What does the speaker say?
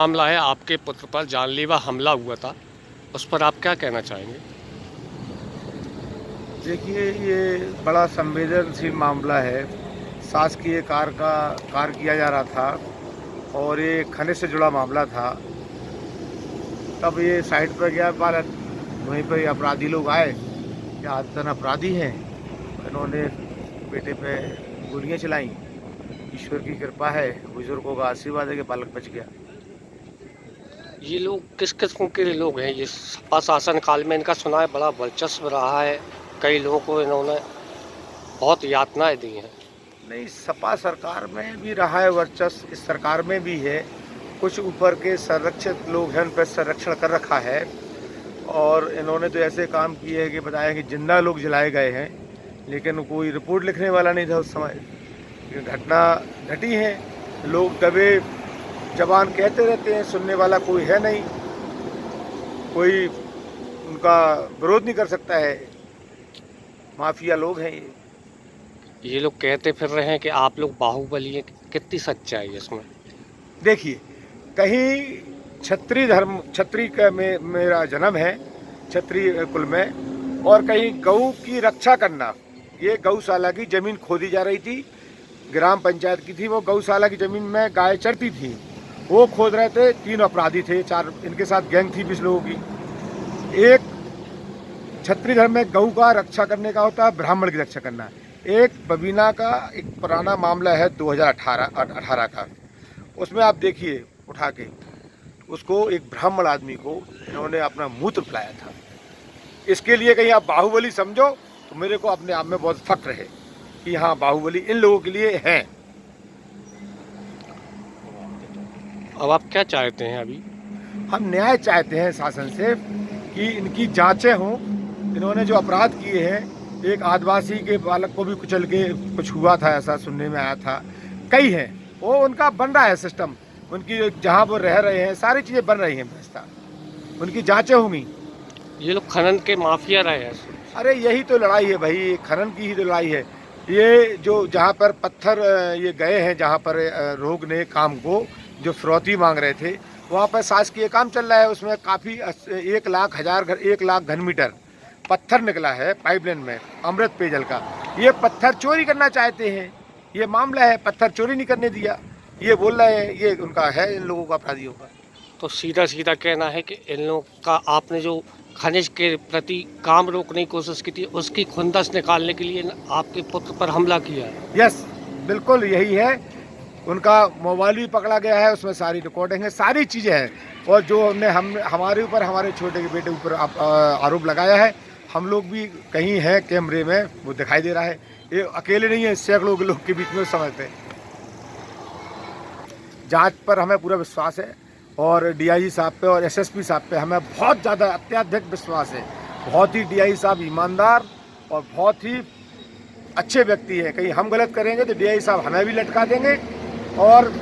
मामला है, आपके पुत्र पर जानलेवा हमला हुआ था, उस पर आप क्या कहना चाहेंगे? देखिए, ये बड़ा संवेदनशील मामला है। शासकीय कार्य किया जा रहा था और ये खनिज से जुड़ा मामला था। तब ये साइट पर गया बालक, वहीं पर ये अपराधी लोग आए, ये आदतन अपराधी हैं। इन्होंने बेटे पे गोलियां चलाईं। ईश्वर की कृपा है, बुजुर्गों का आशीर्वाद है कि बालक बच गया। ये लोग किस किस्म के लोग हैं? ये सपा शासन काल में इनका सुना है बड़ा वर्चस्व रहा है, कई लोगों को इन्होंने बहुत यातनाएं दी हैं। नहीं, सपा सरकार में भी रहा है वर्चस्व, इस सरकार में भी है। कुछ ऊपर के संरक्षित लोग हैं, उन पर संरक्षण कर रखा है। और इन्होंने तो ऐसे काम किए हैं कि बताया कि जिंदा लोग जलाए गए हैं, लेकिन कोई रिपोर्ट लिखने वाला नहीं था उस समय। ये घटना घटी है, लोग दबे जबान कहते रहते हैं, सुनने वाला कोई है नहीं, कोई उनका विरोध नहीं कर सकता है। माफिया लोग हैं ये लोग कहते फिर रहे हैं कि आप लोग बाहुबली हैं, कितनी सच्चाई है इसमें? देखिए, कहीं क्षत्रिय का मेरा जन्म है, क्षत्रिय कुल में, और कहीं गऊ की रक्षा करना। ये गौशाला की जमीन खोदी जा रही थी, ग्राम पंचायत की थी। वो गौशाला की जमीन में गाय चरती थी, वो खोद रहे थे। 3 अपराधी थे, 4 इनके साथ गैंग थी 20 लोगों की। एक क्षत्रिय धर्म में गऊ का रक्षा करने का होता है, ब्राह्मण की रक्षा करना। एक बबीना का एक पुराना मामला है 2018 का, उसमें आप देखिए उठा के उसको एक ब्राह्मण आदमी को इन्होंने अपना मूत्र पिलाया था। इसके लिए कहीं आप बाहुबली समझो तो मेरे को अपने आप में बहुत फक्र है कि हाँ, बाहुबली इन लोगों के लिए हैं। अब आप क्या चाहते हैं अभी? हम न्याय चाहते हैं शासन से कि इनकी जांचें हों। इन्होंने जो अपराध किए हैं, एक आदिवासी के बालक को भी कुचल के कुछ हुआ था, ऐसा सुनने में आया था। कई हैं, वो उनका बन रहा है सिस्टम, उनकी जहाँ वो रह रहे हैं सारी चीज़ें बन रही हैं, व्यवस्था, उनकी जांचें होंगी। ये लोग खनन के माफिया रहे हैं। अरे यही तो लड़ाई है भाई, खनन की ही तो लड़ाई है। ये जो जहाँ पर पत्थर ये गए हैं, जहाँ पर रोग ने काम को जो फिरौती मांग रहे थे, वहाँ पर शासकीय काम चल रहा है। उसमें काफ़ी 1 लाख घन मीटर पत्थर निकला है पाइपलाइन में, अमृत पेयजल का। ये पत्थर चोरी करना चाहते हैं, ये मामला है। पत्थर चोरी नहीं करने दिया, ये बोल रहे हैं, ये उनका है, इन लोगों का, अपराधियों का। तो सीधा सीधा कहना है कि इन लोग का आपने जो खनिज के प्रति काम रोकने की कोशिश की थी, उसकी खुंदस निकालने के लिए आपके पुत्र पर हमला किया है। यस, बिल्कुल यही है। उनका मोबाइल भी पकड़ा गया है, उसमें सारी रिकॉर्डिंग है, सारी चीज़ें हैं। और जो हमारे ऊपर, हमारे छोटे के बेटे ऊपर आरोप लगाया है, हम लोग भी कहीं हैं कैमरे में, वो दिखाई दे रहा है। ये अकेले नहीं है, सैकड़ों के लोग के बीच में समझते हैं। जांच पर हमें पूरा विश्वास है, और डीआईजी साहब पे और एसएसपी साहब पे हमें बहुत ज़्यादा अत्यधिक विश्वास है। बहुत ही डीआईजी साहब ईमानदार और बहुत ही अच्छे व्यक्ति हैं। कहीं हम गलत करेंगे तो डीआईजी साहब हमें भी लटका देंगे, और